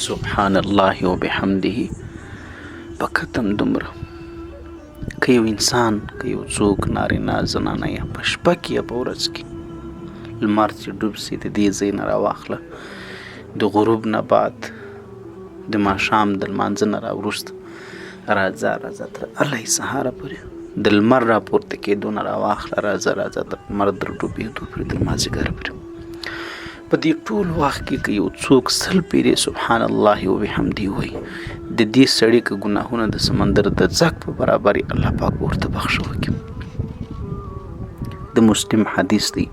سبحان الله وبحمده په کتم دومره که یو انسان که یو څوک نارینه زنانه یا په شپه کې یا په ورځ کې لمر چې ډوب سي د دې ځای نه راواخله د غروب نه بعد د ماښام د لمانځه نه راوروسته راځه تر الله سهاره پورې د لمر راپورته کېدو نه راواخله راځه د لمر در ډوبېدو پورې تر مازدیګره پورې په دې ټول وخت کې که یو څوک 100 پیرې سبحان الله وبحمده وایي د دې سړي که ګناهونه د سمندر د ځګ په برابر الله پاک ورته بخښه وکړي. د مسلم حدیث دی،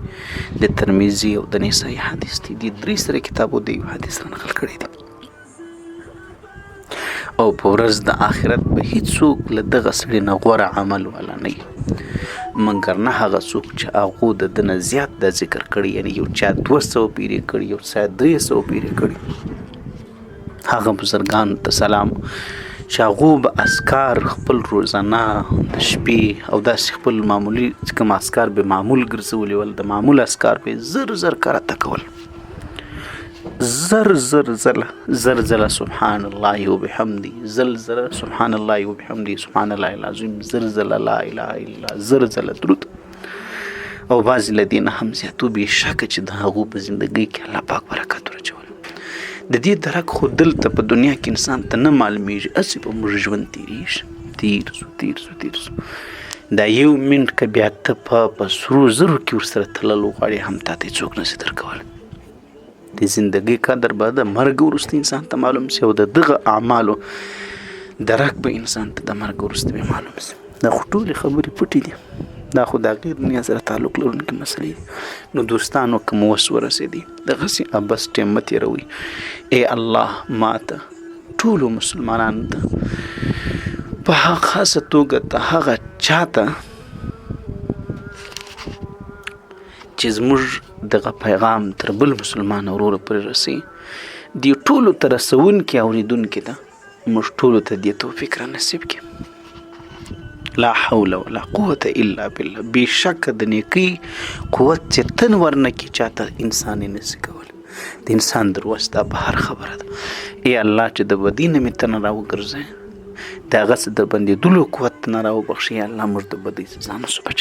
د ترمذي او د نسائی حدیث دی، د درې سره کتابو د یو حدیث نقل کړی دی. او په ورځ د آخرت به هیڅوک له دغه سړي نه غوره عمل والا نه وي مګر نه هغه څوک چې هغو د ده نه زیات دا ذکر کړي، یعنی یو چا 200 پیرې کړي، یو چا 300 پیرې کړي. هغه بزرګانو ته سلام چې هغو به اذکار خپل روزانه د شپې او داسې خپل معمولي چې کوم اذکار به معمول ګرځولي ول، د معمول اذکار به زر کراته کول، زر زله سبحان الله وبحمده، زر سبحان الله وبحمده، سبحان الله العظیم، زر لا اله الا الله، زر درود. او بعضې له دې نه هم زیاتو بېشکه چې د هغو په زندګۍ کې الله پاک برکت ورچول. د دې درک خو دلته په دنیا کې انسان ته نه معلومیږي، هسې په موږ ژوند تېرېږي، تېر سو. دا یو منټ که بیا ته په سرو زرو کې ورسره تلل وغواړې هم تا ته څوک نشي درکولی. د زندګۍ قدر به د مرګ وروسته انسان ته معلوم سي، او د دغه اعمالو درک به انسان ته د مرګ وروسته به معلوم سي. دا خو ټولې خبرې پټې دي، دا خو د غیر دنیا سره تعلق لرونکې مسلې دي. نو دوستانو که مو وس ورسېدي دغسې ابس ټیم مه تېروئ. ای الله ما ته ټولو مسلمانانو ته په خاصه توګه ته هغه چاته چې زموږ دغه پیغام تر بل مسلمان وروره پورې رسوي، دې ټولو ته رسوونکي اورېدونکي ته موږ ټولو ته دې توفیق را نصیب کړي. لا حول ولا قوة الا بالله. بېشکه د نیکۍ قوت چې تن ورنه کړي چاته انسان یې نشي کولی، د انسان در وس دا په هر خبره ده. ای الله چې د بدۍ نه مې ته نه راوګرځوې، د هغسې د بندېدلو قوت نه راوبخښي. یا الله موږ د بدۍ ځان وسو بچ